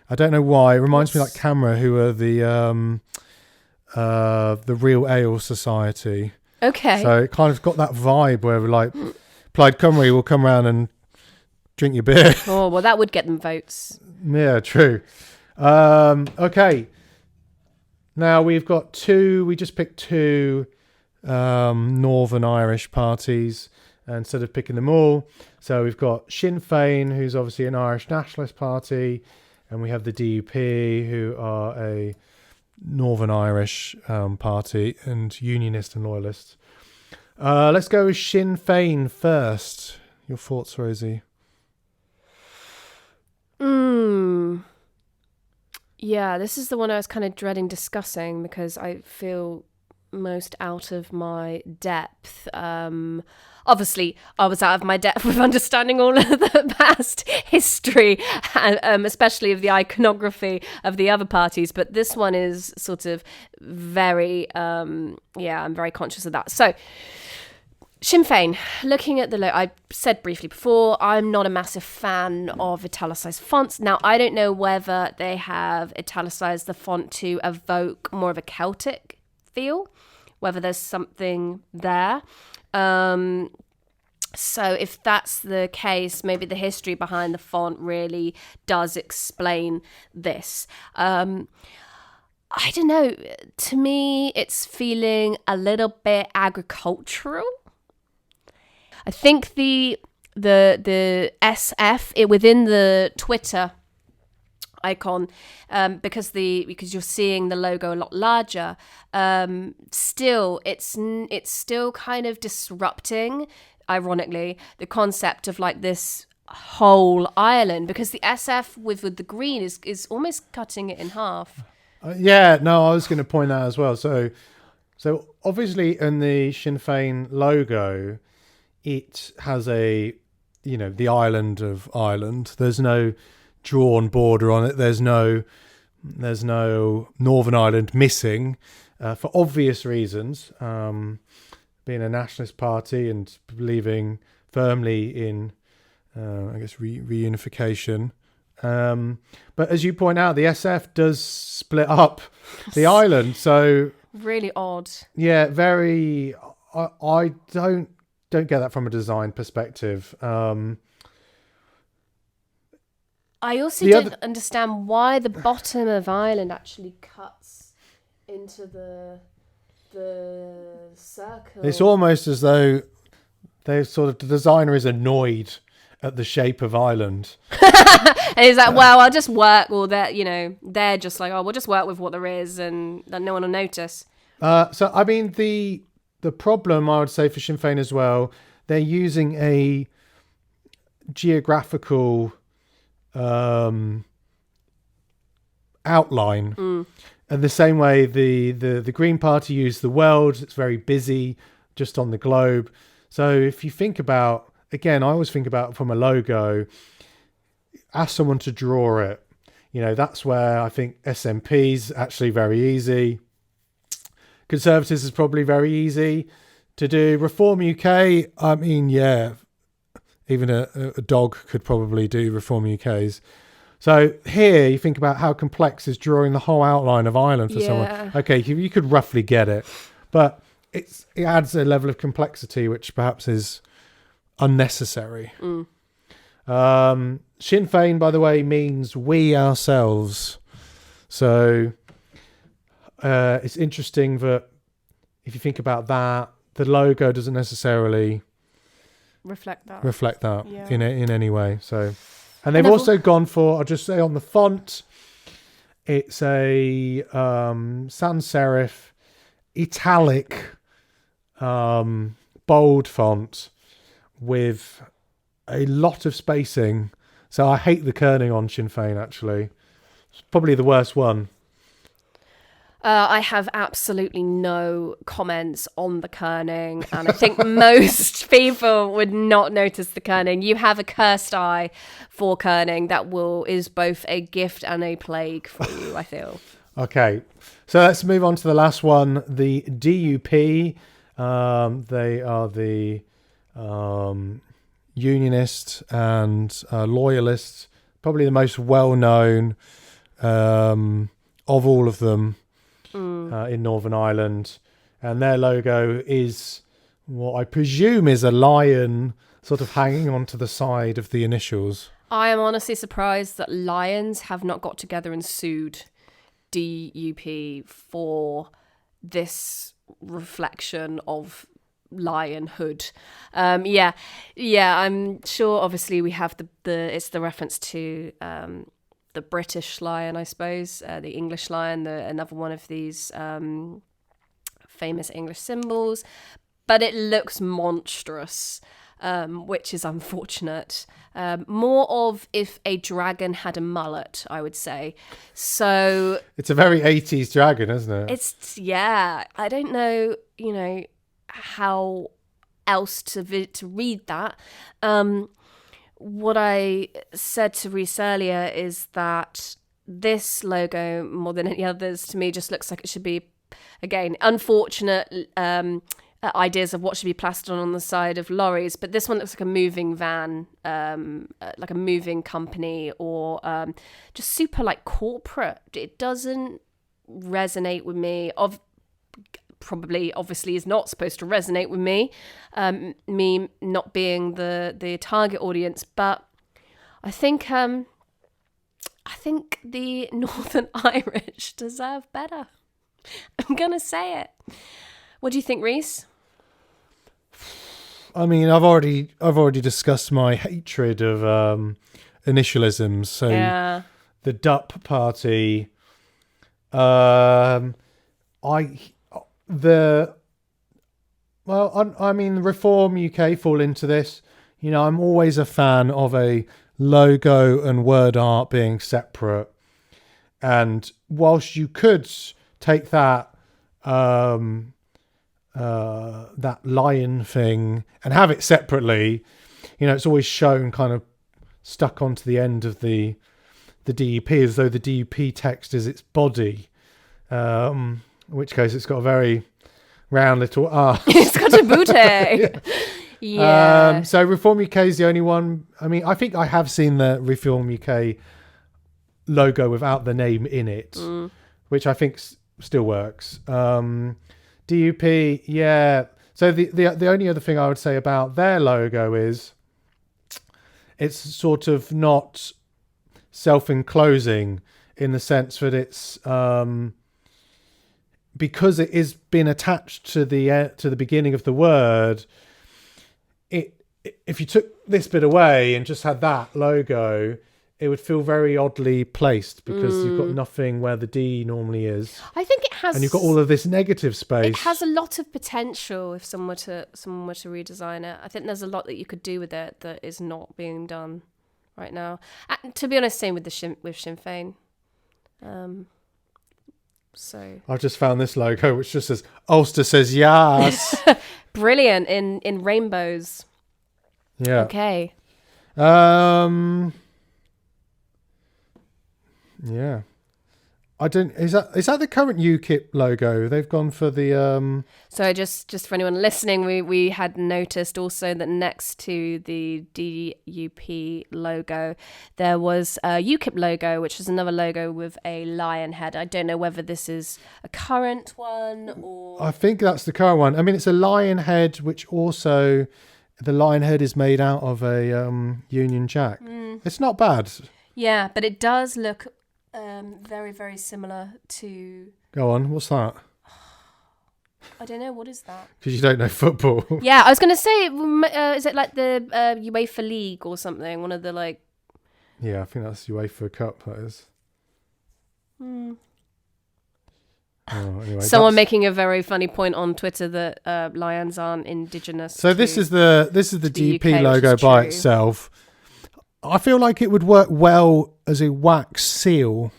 I don't know why. It reminds me like Camera, who are the Real Ale Society. Okay. So it kind of got that vibe where like Plaid Cymru will come around and drink your beer. Oh, well, that would get them votes. Yeah, true. Okay. Now we just picked two Northern Irish parties instead of picking them all. So we've got Sinn Fein, who's obviously an Irish nationalist party, and we have the DUP, who are a Northern Irish party and unionist and loyalist. Let's go with Sinn Fein first. Your thoughts, Rosie? Yeah, this is the one I was kind of dreading discussing because I feel most out of my depth. Obviously, I was out of my depth with understanding all of the past history, especially of the iconography of the other parties. But this one is sort of very, I'm very conscious of that. So, Sinn Fein, looking at I said briefly before, I'm not a massive fan of italicized fonts. Now, I don't know whether they have italicized the font to evoke more of a Celtic feel, whether there's something there. So if that's the case, maybe the history behind the font really does explain this. I don't know. To me, it's feeling a little bit agricultural. I think the SF within the Twitter icon, because you're seeing the logo a lot larger. Still, it's still kind of disrupting, ironically, the concept of like this whole island, because the SF with the green is almost cutting it in half. I was going to point that as well. So obviously in the Sinn Fein logo, it has the island of Ireland. There's no drawn border on it. There's no Northern Ireland missing, for obvious reasons. Being a nationalist party and believing firmly in, reunification. But as you point out, the SF does split up the island. So really odd. Yeah, very. I don't get that from a design perspective. I also don't understand why the bottom of Ireland actually cuts into the circle. It's almost as though the designer is annoyed at the shape of Ireland. And he's like, well, I'll just work, or they're just like, oh, we'll just work with what there is and then no one will notice. So, I mean, the problem, I would say, for Sinn Fein as well, they're using a geographical outline. And the same way the Green Party used the world, it's very busy just on the globe. So if you think about, again, I always think about from a logo, ask someone to draw it. That's where I think SNP's actually very easy. Conservatives is probably very easy to do. Reform UK, I mean, yeah, even a dog could probably do Reform UK's. So here you think about how complex is drawing the whole outline of Ireland for someone. Okay, you could roughly get it, but it adds a level of complexity which perhaps is unnecessary. Sinn Fein, by the way, means we ourselves. So it's interesting that if you think about that, the logo doesn't necessarily reflect that in any way. So, and they've also gone for, I'll just say on the font, it's a sans serif italic bold font with a lot of spacing. So I hate the kerning on Sinn Fein, actually. It's probably the worst one. I have absolutely no comments on the kerning, and I think most people would not notice the kerning. You have a cursed eye for kerning that is both a gift and a plague for you, I feel. Okay, so let's move on to the last one, the DUP. They are the unionists and loyalists, probably the most well-known of all of them in Northern Ireland. And their logo is what I presume is a lion sort of hanging onto the side of the initials. I am honestly surprised that Lions have not got together and sued DUP for this reflection of lionhood. Yeah, I'm sure obviously we have it's the reference to the British lion, I suppose, the English lion, another one of these famous English symbols, but it looks monstrous, which is unfortunate. More of if a dragon had a mullet, I would say. So it's a very 80s dragon, isn't it? I don't know, how else to read that. What I said to Reese earlier is that this logo, more than any others, to me just looks like it should be, again, unfortunate ideas of what should be plastered on the side of lorries, but this one looks like a moving van, like a moving company, or just super like corporate. It doesn't resonate with me. Obviously is not supposed to resonate with me, me not being the target audience, but I think the Northern Irish deserve better. I'm gonna say it. What do you think, Reese? I mean, I've already discussed my hatred of initialisms. So Yeah. the DUP party, Reform UK fall into this. I'm always a fan of a logo and word art being separate. And whilst you could take that that lion thing and have it separately, it's always shown kind of stuck onto the end of the DUP, as though the DUP text is its body. In which case it's got a very round little R. It's got a booty. Yeah. So Reform UK is the only one. I mean, I think I have seen the Reform UK logo without the name in it, which I think still works. DUP, yeah. So the only other thing I would say about their logo is it's sort of not self-enclosing in the sense that it's because it is been attached to the beginning of the word. If you took this bit away and just had that logo, it would feel very oddly placed because you've got nothing where the D normally is. I think it has, and you've got all of this negative space. It has a lot of potential if someone were to redesign it. I think there's a lot that you could do with it that is not being done right now. And to be honest, same with Sinn Fein. So I've just found this logo which just says Ulster says yes. Brilliant in rainbows. Yeah. Okay. Yeah. I don't. Is that the current UKIP logo? They've gone for the. So just for anyone listening, we had noticed also that next to the DUP logo, there was a UKIP logo, which is another logo with a lion head. I don't know whether this is a current one or. I think that's the current one. I mean, it's a lion head, which also the lion head is made out of a Union Jack. It's not bad. Yeah, but it does look very, very similar to... Go on, what's that? I don't know, what is that? Because you don't know football. Yeah, I was going to say, is it like the UEFA League or something? One of the like... Yeah, I think that's UEFA Cup, that is. Oh, anyway, someone making a very funny point on Twitter that lions aren't indigenous. So this is the DUP UK, logo by true. itself. I feel like it would work well as a wax seal.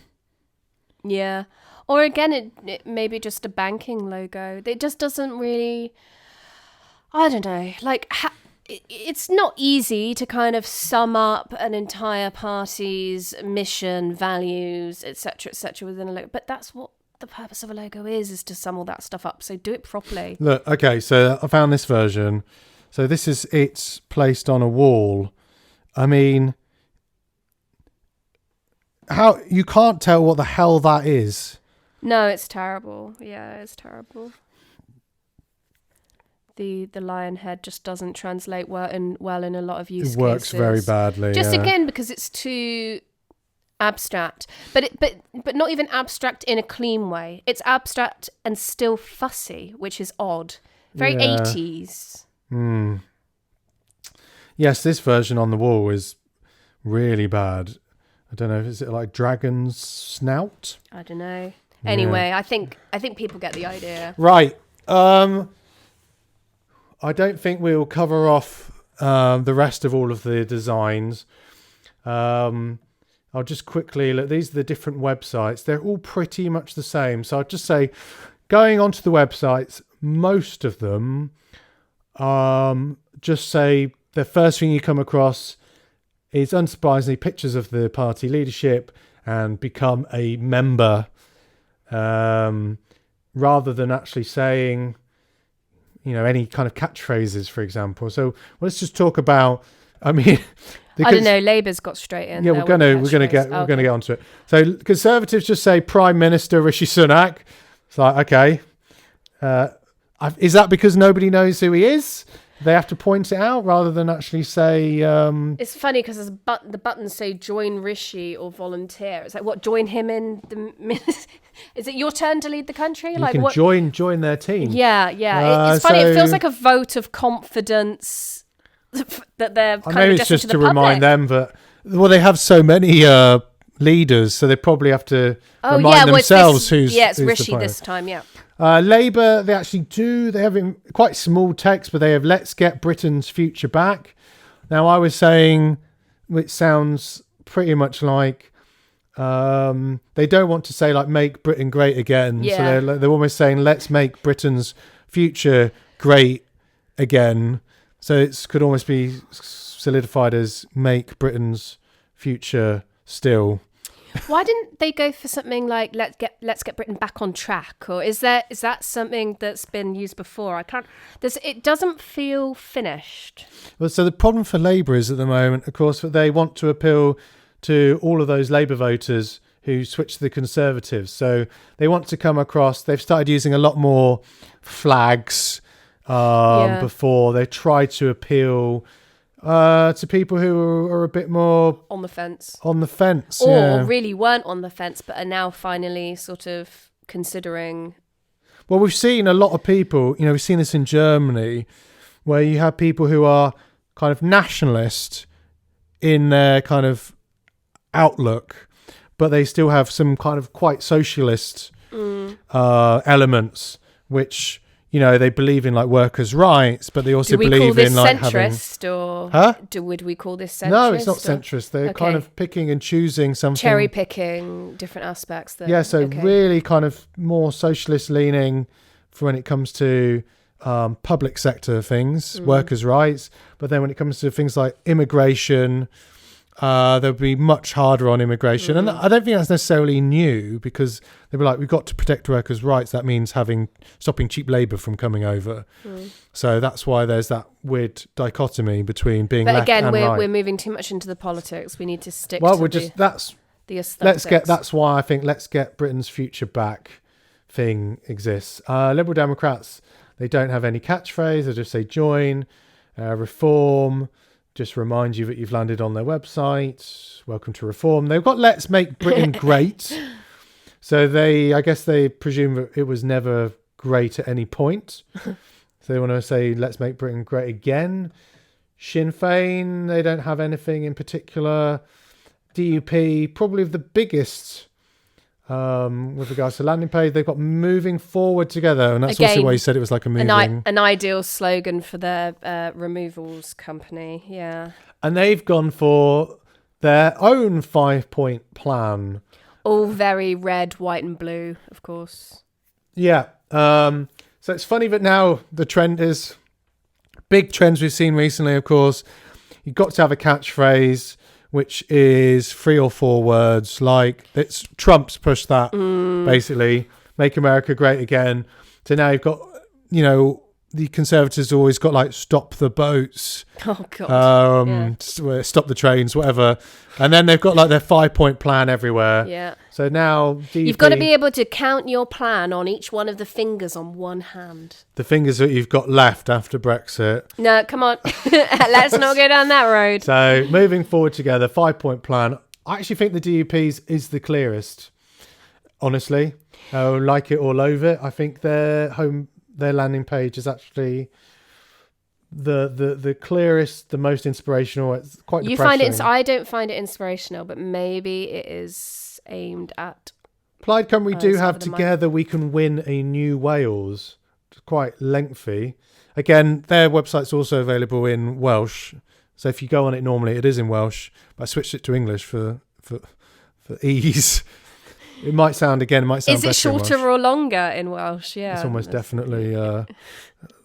Yeah. Or again, it may be just a banking logo. It just doesn't really, I don't know, like it's not easy to kind of sum up an entire party's mission, values, etc., within a logo. But that's what the purpose of a logo is to sum all that stuff up. So do it properly. Look, okay, so I found this version. So it's placed on a wall. I mean, how you can't tell what the hell that is. No, it's terrible. Yeah, it's terrible. The lion head just doesn't translate well in a lot of use cases. It works very badly. Just again because it's too abstract, but not even abstract in a clean way. It's abstract and still fussy, which is odd. Very 80s. Yes, this version on the wall is really bad. I don't know. Is it like dragon's snout? I don't know. Anyway, I think people get the idea. Right. I don't think we'll cover off the rest of all of the designs. I'll just quickly look. These are the different websites. They're all pretty much the same. So I'll just say, going onto the websites, most of them just say the first thing you come across is, unsurprisingly, pictures of the party leadership and become a member, rather than actually saying, any kind of catchphrases, for example. So let's just talk about, I mean, I don't know. Labour's got straight in. Yeah, we're gonna get onto it. So Conservatives just say Prime Minister Rishi Sunak. It's like, okay, is that because nobody knows who he is? They have to point it out rather than actually say. It's funny because the buttons say join Rishi or volunteer. It's like, what, join him in the. Is it your turn to lead the country? You can join their team. Yeah. It's funny. It feels like a vote of confidence that they're kind maybe of it's just to remind public. them that they have so many leaders, so they probably have to remind themselves who's it's who's Rishi the this time. Yeah. Labour, they actually do. They have in quite small text, but they have "Let's get Britain's future back." Now, I was saying, it sounds pretty much like they don't want to say like "Make Britain Great Again." Yeah. So they're almost saying "Let's make Britain's future great again." So it could almost be solidified as "Make Britain's future still." Why didn't they go for something like let's get Britain back on track? Or is that something that's been used before? It doesn't feel finished. Well, so the problem for Labour is at the moment, of course, that they want to appeal to all of those Labour voters who switch to the Conservatives. So they want to come across. They've started using a lot more flags before. They tried to appeal to people who are a bit more on the fence, or really weren't on the fence, but are now finally sort of considering. Well, we've seen a lot of people. We've seen this in Germany, where you have people who are kind of nationalist in their kind of outlook, but they still have some kind of quite socialist elements, which. They believe in like workers' rights, but they also believe in like centrist would we call this centrist? No, it's not centrist. They're kind of picking and choosing something, cherry picking different aspects. Really kind of more socialist leaning for when it comes to public sector things, workers' rights. But then when it comes to things like immigration, they'll be much harder on immigration. And I don't think that's necessarily new, because they'll be like, we've got to protect workers' rights. That means stopping cheap labour from coming over. So that's why there's that weird dichotomy between being left and right. But again, we're moving too much into the politics. We need to stick to the aesthetics. That's why I think "Let's Get Britain's Future Back" thing exists. Liberal Democrats, they don't have any catchphrase. They just say join, reform. Just remind you that you've landed on their website. Welcome to Reform. They've got "Let's Make Britain Great." So I guess they presume that it was never great at any point. So they want to say "Let's Make Britain Great Again." Sinn Fein, they don't have anything in particular. DUP, probably the biggest with regards to landing page. They've got "Moving Forward Together," and that's also why you said it was like a moving. An ideal slogan for their removals company, yeah. And they've gone for their own 5-point plan. All very red, white and blue, of course. Yeah. So it's funny that now the trend is big trends we've seen recently, of course. You've got to have a catchphrase, which is 3 or 4 words. Like Trump's pushed that, basically. Make America great again. So now you've got, the Conservatives always got like stop the boats. Oh, God. Stop the trains, whatever. And then they've got like their 5-point plan everywhere. Yeah. So now you've got to be able to count your plan on each one of the fingers on one hand. The fingers that you've got left after Brexit. No, come on. Let's not go down that road. So moving forward together, 5-point plan. I actually think the DUP's is the clearest, honestly. Like it or loathe it. I think their landing page is actually the clearest, the most inspirational. It's quite depressing. You find it? I don't find it inspirational, but maybe it is aimed at. Plaid Cymru do have Together We Can Win a New Wales. It's quite lengthy. Again, their website's also available in Welsh. So if you go on it normally, it is in Welsh. But I switched it to English for ease. It might sound better. Is it shorter or longer in Welsh? Yeah, it's almost definitely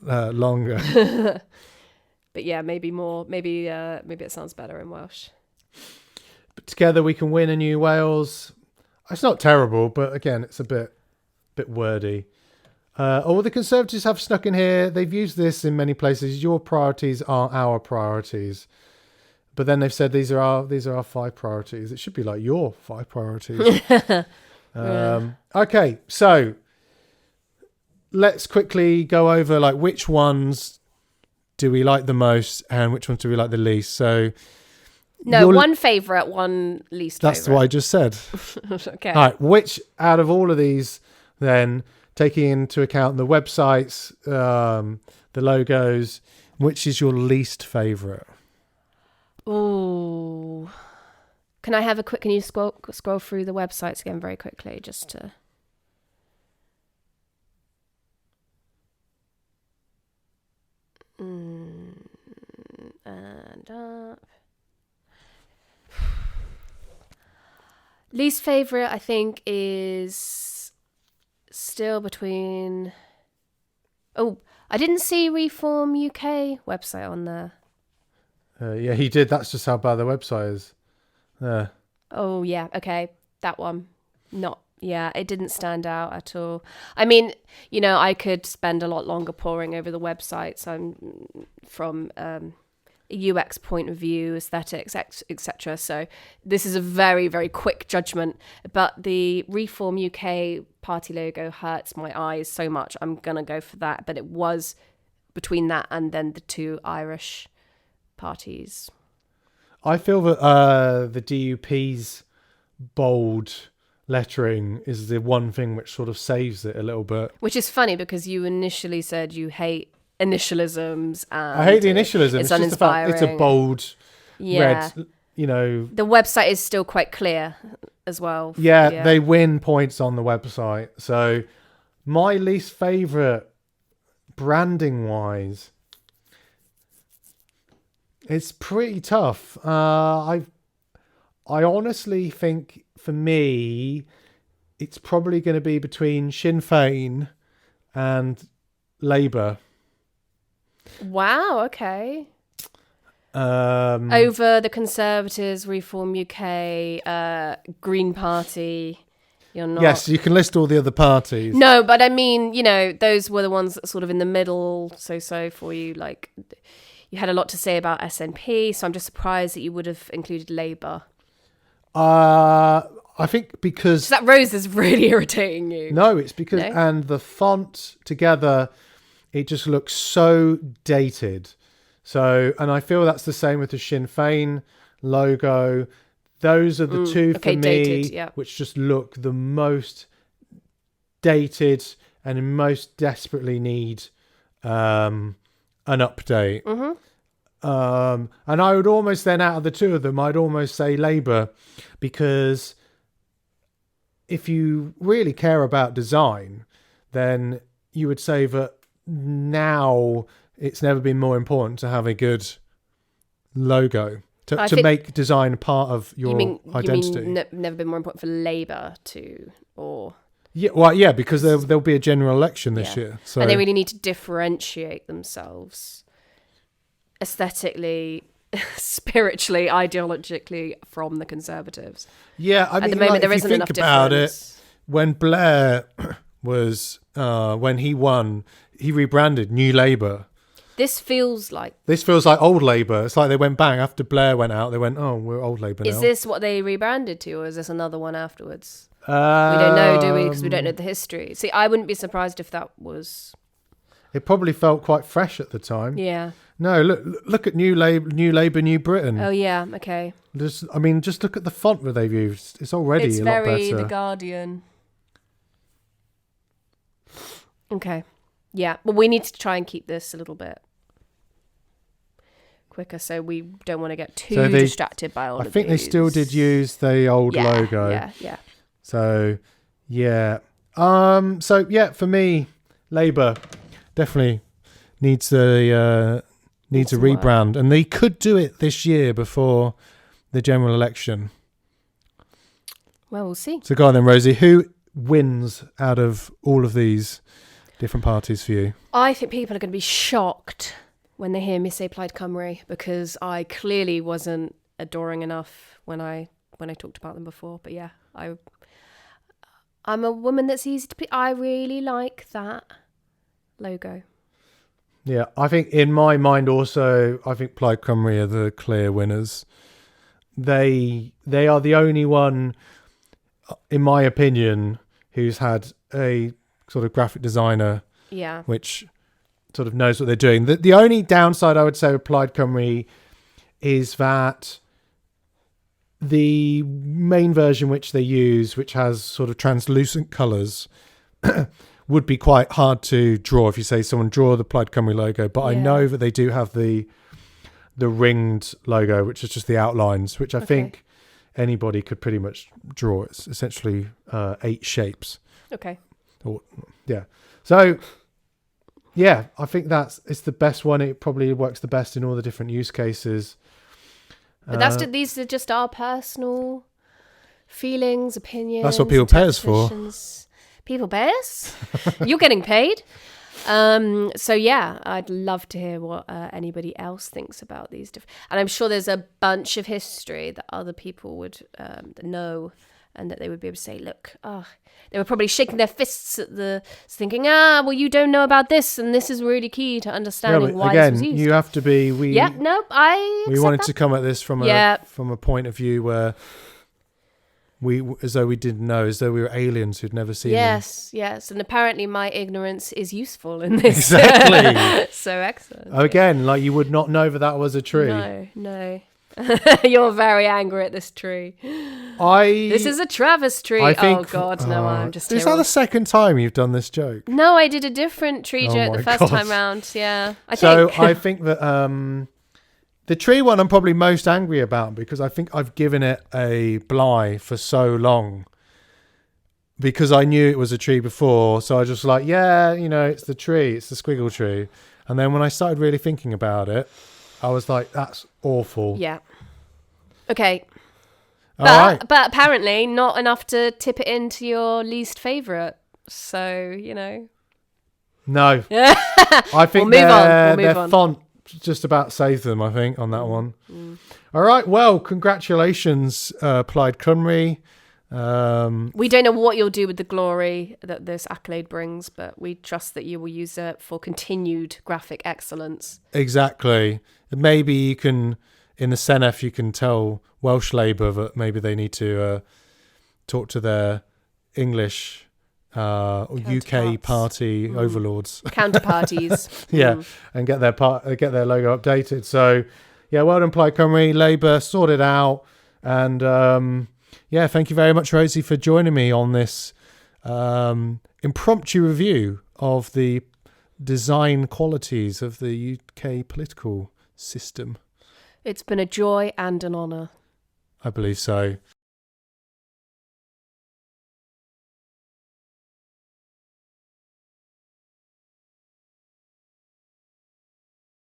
longer. But yeah, maybe more. Maybe it sounds better in Welsh. But Together We Can Win a New Wales. It's not terrible, but again, it's a bit wordy. All the Conservatives have snuck in here. They've used this in many places. Your priorities are our priorities. But then they've said these are our 5 priorities. It should be like your 5 priorities. Okay, so let's quickly go over like which ones do we like the most and which ones do we like the least. So one favourite, one least favourite. That's what I just said. Okay. All right, which out of all of these then, taking into account the websites, the logos, which is your least favourite? Oh, can you scroll through the websites again very quickly just to. And up. Least favorite, I think, is still between. Oh, I didn't see Reform UK website on there. Yeah, he did. That's just how bad the website is. Yeah. Oh, yeah. Okay. That one. It didn't stand out at all. I mean, I could spend a lot longer poring over the websites. I'm from a UX point of view, aesthetics, etc. So this is a very, very quick judgment. But the Reform UK party logo hurts my eyes so much. I'm going to go for that. But it was between that and then the 2 Irish parties. I feel that the DUP's bold lettering is the one thing which sort of saves it a little bit. Which is funny because you initially said you hate initialisms. And I hate the initialism. It's just the fact it's a bold red, The website is still quite clear as well. Yeah, they win points on the website. So my least favourite, branding-wise, it's pretty tough. I honestly think for me, it's probably going to be between Sinn Fein and Labour. Wow. Okay. Over the Conservatives, Reform UK, Green Party. You're not. Yes, you can list all the other parties. No, but I mean, those were the ones that sort of in the middle. So for you, like. You had a lot to say about SNP, so I'm just surprised that you would have included Labour. I think because... So that rose is really irritating you. No, it's because... No? And the font together, it just looks so dated. So, and I feel that's the same with the Sinn Fein logo. Those are the two for me, dated, yeah. Which just look the most dated and most desperately need... an update. Mm-hmm. And I would almost then, out of the two of them, I'd almost say Labour, because if you really care about design, then you would say that now it's never been more important to have a good logo to think- make design part of your identity. You mean never been more important for Labour to, or... Yeah, because there'll be a general election this year. So. And they really need to differentiate themselves aesthetically, spiritually, ideologically from the Conservatives. Yeah, I mean, at the moment there isn't enough difference. When Blair was when he won, he rebranded New Labour. This feels like old Labour. It's like they went bang after Blair went out. They went, oh, we're old Labour now. Is this what they rebranded to, or is this another one afterwards? We don't know, do we? Because we don't know the history. See, I wouldn't be surprised if that was. It probably felt quite fresh at the time. Yeah. No, look at New Labour, New Britain. Oh yeah, okay. Just look at the font that they've used. It's already a lot better. It's very The Guardian. Okay. Yeah, well, we need to try and keep this a little bit quicker, so we don't want to get too distracted by all of these. I think they still did use the old logo. Yeah. So, yeah. So, yeah, for me, Labour definitely needs a rebrand. And they could do it this year before the general election. Well, we'll see. So go on then, Rosie. Who wins out of all of these different parties for you? I think people are going to be shocked when they hear me say Plaid Cymru, because I clearly wasn't adoring enough when I talked about them before. But yeah, I'm a woman that's easy to please. I really like that logo. Yeah, I think in my mind also, I think Plaid Cymru are the clear winners. They are the only one, in my opinion, who's had a sort of graphic designer, which sort of knows what they're doing. The only downside I would say with Plaid Cymru is that the main version which they use, which has sort of translucent colours, would be quite hard to draw if you say someone draw the Plaid Cymru logo. But I know that they do have the ringed logo, which is just the outlines, which I think anybody could pretty much draw. It's essentially 8 shapes. Okay. So, yeah, I think it's the best one. It probably works the best in all the different use cases. But these are just our personal feelings, opinions. That's what people pay us for. People pay us? You're getting paid. So yeah, I'd love to hear what anybody else thinks about these. And I'm sure there's a bunch of history that other people would know, and that they would be able to say, look, they were probably shaking their fists at thinking, well, you don't know about this, and this is really key to understanding why this was used. You have to be. We wanted to come at this from a point of view where as though we didn't know, as though we were aliens who'd never seen them. Yes, and apparently my ignorance is useful in this. Exactly. So excellent. Again, like you would not know that was a tree. No. You're very angry at this tree. This is a Travis tree. Oh God, no! I'm just. Is that the second time you've done this joke? No, I did a different tree joke the first time round. Yeah, I think that the tree one I'm probably most angry about, because I think I've given it a bly for so long. Because I knew it was a tree before, so I was just like, it's the tree, it's the squiggle tree. And then when I started really thinking about it, I was like, that's awful. Yeah. Okay. But apparently not enough to tip it into your least favourite. So, No. I think their font just about saved them, I think, on that one. All right. Well, congratulations, Plaid Cymru. We don't know what you'll do with the glory that this accolade brings, but we trust that you will use it for continued graphic excellence. Exactly. Maybe you can, in the Senedd, you can tell Welsh Labour that maybe they need to talk to their English or UK party overlords, counterparties. And get their logo updated. So, well done, Plaid Cymru. Labour sorted out, and thank you very much, Rosie, for joining me on this impromptu review of the design qualities of the UK political system. It's been a joy and an honour. I believe so.